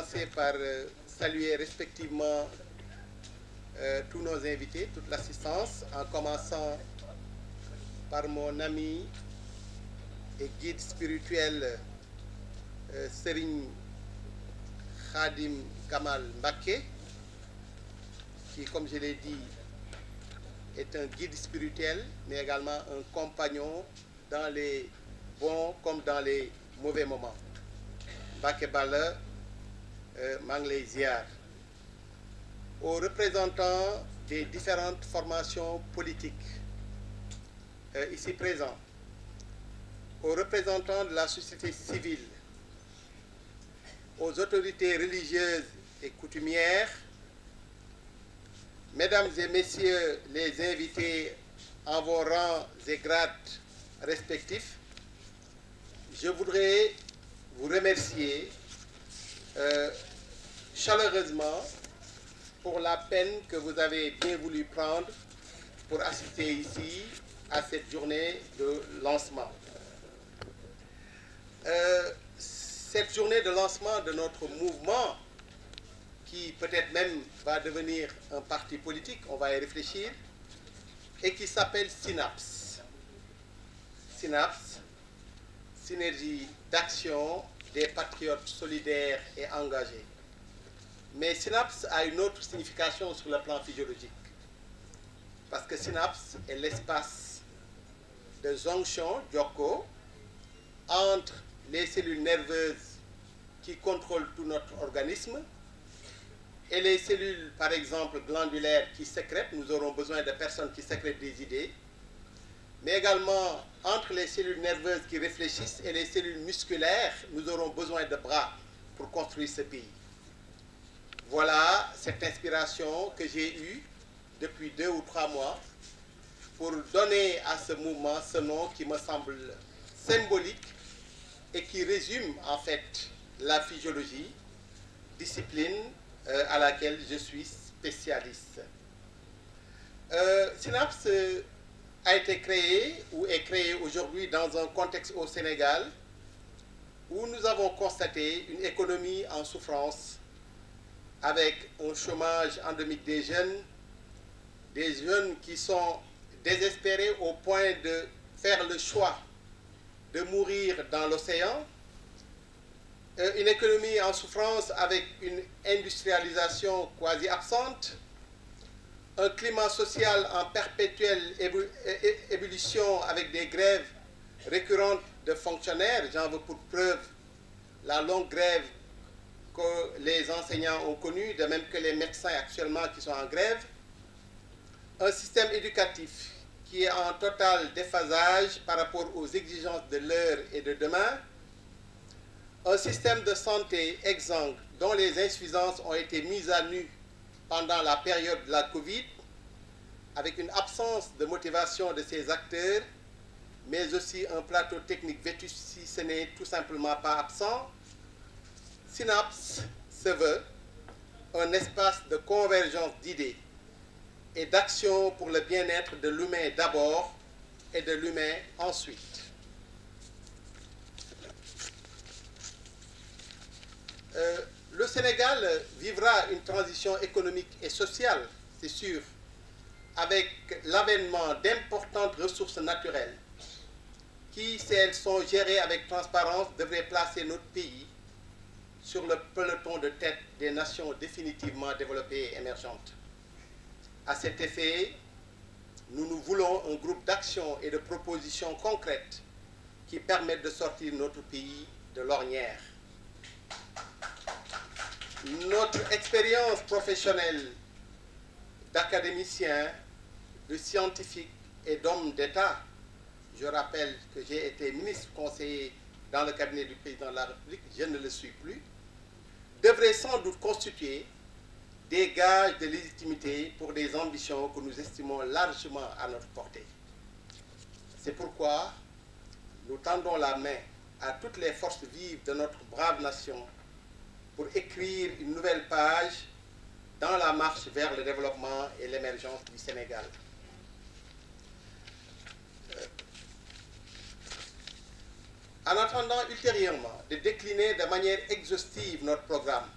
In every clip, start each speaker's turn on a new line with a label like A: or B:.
A: commencer par saluer respectivement tous nos invités, toute l'assistance, en commençant par mon ami et guide spirituel Serigne Khadim Kamal Mbacké, qui, comme je l'ai dit, est un guide spirituel, mais également un compagnon dans les bons comme dans les mauvais moments. Mbacké Balla, maa ngi lay ziar. Aux représentants des différentes formations politiques ici présents, aux représentants de la société civile, aux autorités religieuses et coutumières, mesdames et messieurs les invités en vos rangs et grades respectifs, je voudrais vous remercier chaleureusement pour la peine que vous avez bien voulu prendre pour assister ici à cette journée de lancement. Cette journée de lancement de notre mouvement, qui peut-être même va devenir un parti politique, on va y réfléchir, et qui s'appelle Synapse. Synapse, synergie d'action des patriotes solidaires et engagés. Mais synapse a une autre signification sur le plan physiologique. Parce que synapse est l'espace de jonction, jokko, entre les cellules nerveuses qui contrôlent tout notre organisme et les cellules, par exemple, glandulaires qui sécrètent. Nous aurons besoin de personnes qui sécrètent des idées. Mais également, entre les cellules nerveuses qui réfléchissent et les cellules musculaires, nous aurons besoin de bras pour construire ce pays. Voilà cette inspiration que j'ai eue depuis 2 ou 3 mois pour donner à ce mouvement ce nom qui me semble symbolique et qui résume en fait la physiologie, discipline à laquelle je suis spécialiste. Synapse a été créé ou est créé aujourd'hui dans un contexte au Sénégal où nous avons constaté une économie en souffrance avec un chômage endémique des jeunes qui sont désespérés au point de faire le choix de mourir dans l'océan, une économie en souffrance avec une industrialisation quasi absente, un climat social en perpétuelle ébullition avec des grèves récurrentes de fonctionnaires. J'en veux pour preuve la longue grève que les enseignants ont connue, de même que les médecins actuellement qui sont en grève, un système éducatif qui est en total déphasage par rapport aux exigences de l'heure et de demain, un système de santé exsangue dont les insuffisances ont été mises à nu pendant la période de la Covid, avec une absence de motivation de ces acteurs, mais aussi un plateau technique vétuste si ce n'est tout simplement pas absent. Synapse se veut un espace de convergence d'idées et d'action pour le bien-être de l'humain d'abord et de l'humain ensuite. Le Sénégal vivra une transition économique et sociale, c'est sûr, avec l'avènement d'importantes ressources naturelles qui, si elles sont gérées avec transparence, devraient placer notre pays sur le peloton de tête des nations définitivement développées et émergentes. À cet effet, nous voulons un groupe d'actions et de propositions concrètes qui permettent de sortir notre pays de l'ornière. Notre expérience professionnelle d'académicien, de scientifique et d'homme d'État, je rappelle que j'ai été ministre conseiller dans le cabinet du président de la République, je ne le suis plus, devrait sans doute constituer des gages de légitimité pour des ambitions que nous estimons largement à notre portée. C'est pourquoi nous tendons la main à toutes les forces vives de notre brave nation pour écrire une nouvelle page dans la marche vers le développement et l'émergence du Sénégal. En attendant ultérieurement de décliner de manière exhaustive notre programme,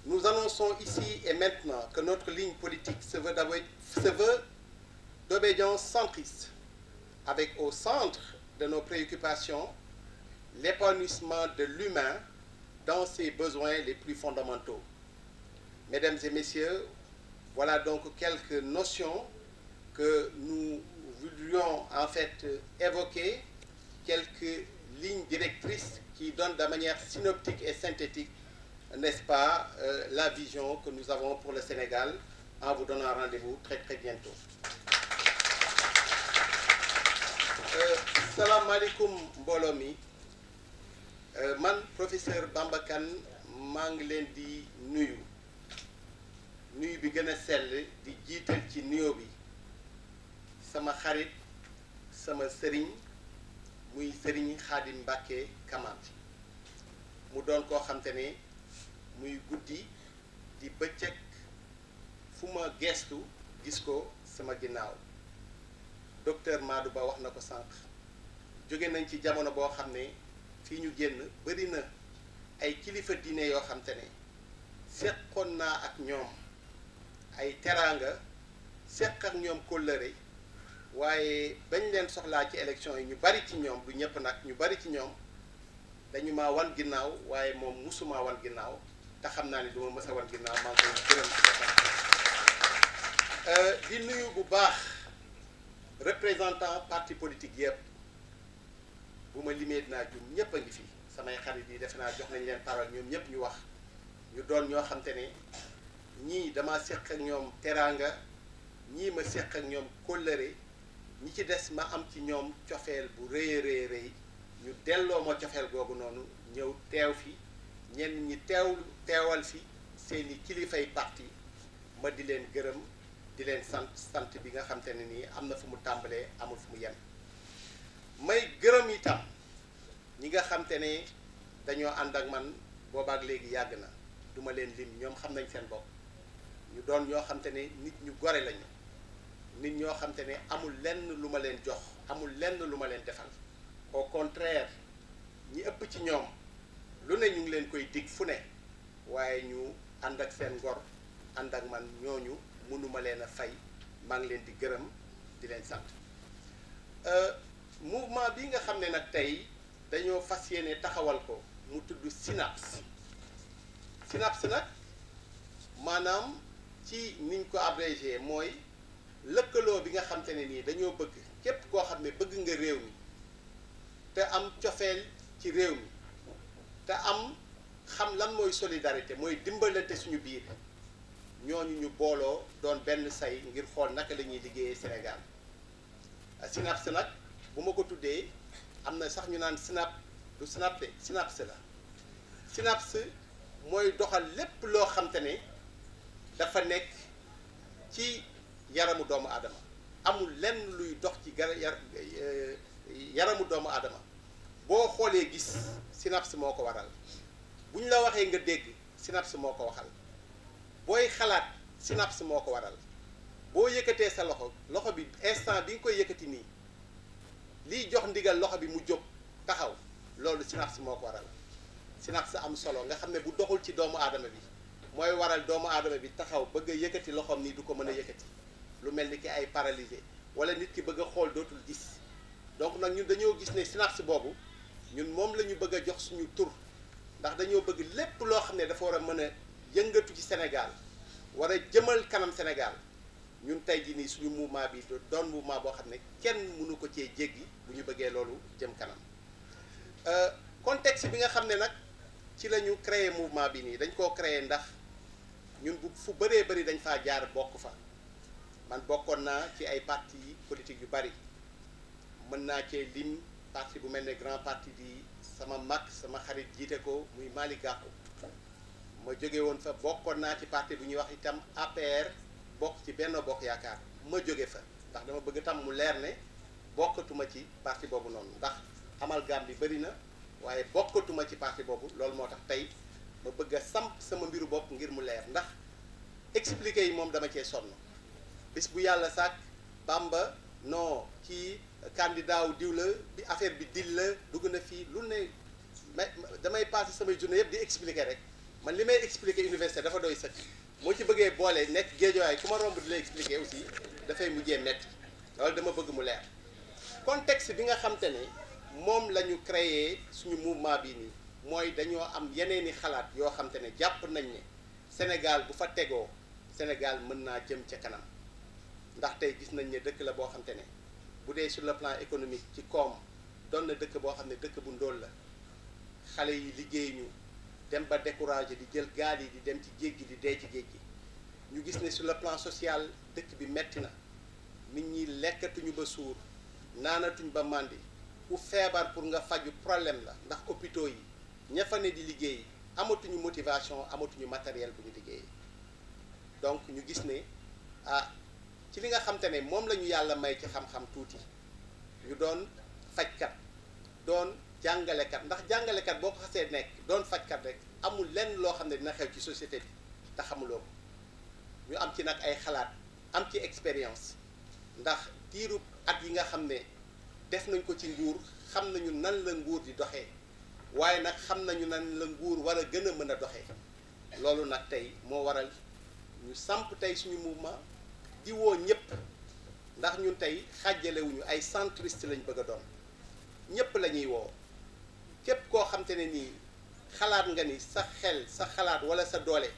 A: Nous annonçons ici et maintenant que notre ligne politique se veut d'obédience centriste, avec au centre de nos préoccupations l'épanouissement de l'humain dans ses besoins les plus fondamentaux. Mesdames et messieurs, voilà donc quelques notions que nous voudrions en fait évoquer, quelques lignes directrices qui donnent de manière synoptique et synthétique, n'est-ce pas, la vision que nous avons pour le Sénégal, en vous donnant rendez-vous très très bientôt. Salam alaikum mbooloo mi man professeur Bamba Kane maa ngi leen di nuyu bi gën a sell di jiital ci nuyoo bi sama xarit sama sëriñ muy sëriñ Xaadim Mbàkke Kamal mu doon koo xam te ne muy guddi di bëccëg fu ma geestu gis ko sama ginnaaw docteur Madou Ba wax na ko sànq jóge nañ ci jamono boo xam ne fii ñu génn bari na ay kilifa diine yoo xam te ne seqoon naa ak ñoom ay teraanga seq ak ñoom kóllëre waaye bañ leen soxlaa ci élection yi ñu bari ci ñoom du ñëpp nag ñu bari ci ñoom dañu maa wan ginnaaw waaye moom musuma wan ginnaaw te xam naa ni duma mës a wan ginnaaw maa ngi koy gërëm di nuyu bu baax représentant parti politique yëpp bu ma limee dinaa jum ñëpp a ngi fi samay xarit yi defe naa jox nañ leen parole ñoom ñëpp ñu wax ñu doon ñoo xam te ne ñii dama seq ak ñoom teraanga ñii ma seq ak ñoom kóllëre ñi ci des ma am ci ñoom cofeel bu rëy rëy ñu delloo ma cofeel googu noonu ñëw teew fi ñenn ñi teewal fi seeni kilifay parti ma di leen gërëm di leen sant bi nga xam te ne nii am na fu mu tàmbalee amul fu mu yem may gërëm itam ñi nga xam te ne dañoo ànd ak man boobaak léegi yàgg na duma leen lim ñoom xam nañ seen bopp ñu doon ñoo xam te ne nit ñu gore lañu nit ñoo xam te ne amul lenn lu ma leen jox amul lenn lu ma leen defal au contraire ñi ëpp ci ñoom lu ne ñu ngi leen koy dig fu ne waaye ñu ànd ak seen ngor ànd ak man ñooñu mënuma leen a fay maa ngi leen di gërëm di leen sant mouvement bi nga xam ne nag tey dañoo fas yéene taxawal ko mu tudd SYNAPS nag maanaam ci niñ ko abrégé mooy lëkkaloo bi nga xam te ne nii dañoo bëgg képp koo xam ne bëgg nga réew mi te am cofeel ci réew mi te am xam lan mooy solidarité mooy dimbalante suñu biir ñooñu ñu booloo doon benn say ngir xool naka la ñuy liggéeyee Sénégal SYNAPS nag bu ma ko tuddee am na sax ñu naan SYNAP du SYNAP de SYNAPS la SYNAPS mooy doxal lépp loo xam te ne dafa nekk ci yaramu doomu aadama amul lenn luy dox ci yaramu doomu aadama boo xoolee gis SYNAPS moo ko waral bu ñu la waxee nga dégg SYNAPS moo ko waxal booy xalaat SYNAPS moo ko waral boo yëkkatee sa loxo bi instant bi nga koy yëkkati nii liy jox ndigal loxo bi mu jóg taxaw loolu SYNAPS moo ko waral SYNAPS am solo nga xam ne bu doxul ci doomu aadama bi mooy waral doomu aadama bi taxaw bëgg a yëkkati loxoom nii du ko mën a yëkkati lu mel ni ki ay paralysé wala nit ki bëgg a xool dootul gis donc nag ñun dañoo gis ne SYNAPS boobu ñun moom la ñu bëgg a jox suñu tur ndax dañoo bëgg lépp loo xam ne dafa war a mën a yëngatu ci Sénégal war a jëmal kanam Sénégal ñun tey jii nii suñu mouvement bi doon mouvement boo xam ne kenn mënu ko cee jéggi bu ñu bëggee loolu jëm kanam contexte bi nga xam ne nag ci la ñu créé mouvement bi nii dañ koo créé ndax ñun bu fu bëree bëri dañ faa jaar bokk fa man bokkoon naa ci ay parti politique yu bari mën naa cee lim parti bu mel ne grand parti di sama mag sama xarit jiite ko muy Malick Gakou ma jóge woon fa bokkoon naa ci parti bu ñuy wax itam APR bokk ci Benno Bokk Yaakaar ma jóge fa ndax dama bëgg tam mu leer ne bokkatuma ci parti boobu noonu ndax amalgame bi bëri na waaye bokkatuma ci parti boobu loolu moo tax tey ma bëgg a samp sama mbiru bopp ngir mu leer ndax expliqué yi moom dama cee sonn bis bu yàlla sàkk Bamba non ci candidat wu diw la bi affaire bi dil la dugg na fii lu ne damay passé samay journée yëpp di expliquer rek man li may expliquer université dafa doy sëkk moo ci bëggee boole nekk géejowaay ku ma romb di la expliquer aussi dafay mujjee métti loolu dama bëgg mu leer contexte bi nga xam te ne moom la ñu créé suñu mouvement bi nii mooy dañoo am yeneeni xalaat yoo xam te ne jàpp nañ ne Sénégal bu fa tegoo Sénégal mën naa jëm ca kanam ndax tey gis nañ ne dëkk la boo xam te ne bu dee sur le plan économique ci koom doon na dëkk boo xam ne dëkk bu ndóol la xale yi liggéey ñu dem ba découragé di jël gaal yi di dem ci géej gi di dee ci géej gi ñu gis ne sur le plan social dëkk bi metti na nit ñi lekkatuñu ba suur naanatuñ ba màndi ku feebar pour nga faju problème la ndax hôpitaux yi ña fa ne di liggéey amatuñu motivation amatuñu matériel bu ñu liggéeyee donc ñu gis ne ci li nga xam te ne moom la ñu yàlla may ci xam-xam tuuti ñu doon fajkat doon jàngalekat ndax jàngalekat boo ko xasee nekk doon fajkat rek amul lenn loo xam ne dina xew ci société bi te xamuloo ko ñu am ci nag ay xalaat am ci expérience ndax diiru at yi nga xam ne def nañ ko ci nguur xam nañu nan la nguur di doxee waaye nag xam nañu nan la nguur war a gën a mën a doxee loolu nag tey moo waral ñu samp tey suñu mouvement di woo ñëpp ndax ñun tey xàjjalewuñu ay centriste lañ bëgg a doon ñëpp la ñuy woo képp koo xam te ne nii xalaat nga ni sa xel sa xalaat wala sa doole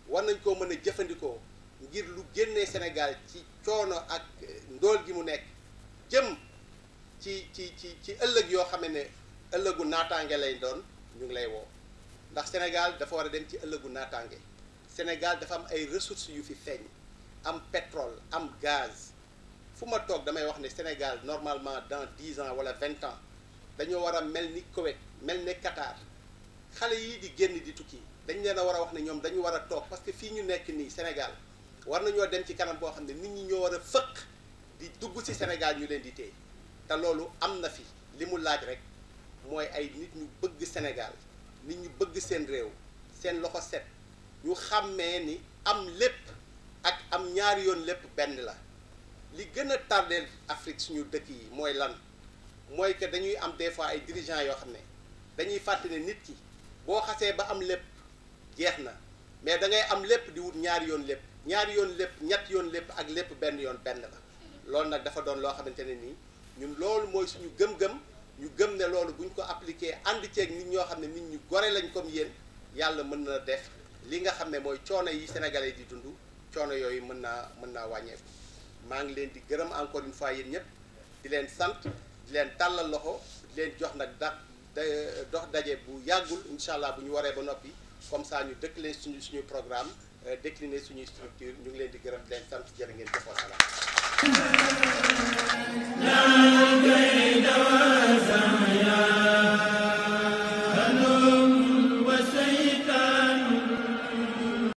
A: war nañ koo mën a jëfandikoo ngir lu génnee Sénégal ci coono ak ndóol gi mu nekk jëm ci ëllëg yoo xam ne ëllëgu naataange lay doon ñu ngi lay woo ndax Sénégal dafa war a dem ci ëllëgu naataange Sénégal dafa am ay ressources yu fi feeñ am pétrole am gaz fu ma toog damay wax ne Sénégal normalement dans 10 ans wala 20 ans dañoo war a mel ni Koweït mel ni Qatar xale yii di génn di tukki dañ leen a war a wax ne ñoom dañu war a toog parce que fii ñu nekk nii Sénégal war nañoo dem ci kanam boo xam ne nit ñi ñoo war a fëq di dugg ci Sénégal ñu leen di téye te loolu am na fi li mu laaj rek mooy ay nit ñu bëgg Sénégal nit ñu bëgg seen réew seen loxo set ñu xàmmee ni am lépp ak am ñaari yoon lépp benn la li gën a tardé Afrique suñu dëkk yi mooy lan mooy que dañuy am des fois ay dirigeants yoo xam ne dañuy fàtte ne nit ki boo xasee ba am lépp jeex na mais da ngay am lépp di wut ñaari yoon lépp ñaari yoon lépp ñett yoon lépp ak lépp benn yoon benn la loolu nag dafa doon loo xamante ne nii ñun loolu mooy suñu gëm-gëm ñu gëm ne loolu bu ñu ko appliqué ànd ceeg nit ñoo xam ne nit ñu gore lañ comme yéen yàlla mën na def li nga xam ne mooy coono yi sénégalais di dund coono yooyu mën naa wàññeeku maa ngi leen di gërëm encore une fois yéen ñëpp di leen sant di leen tàllal loxo di leen jox nag dox daje bu yàggul incha allah bu ñu waree ba noppi comme ça ñu décliner suñu programme décliner suñuy structure ñu ngi leen di gërëm di leen sant jërë ngeen jëf wa salaam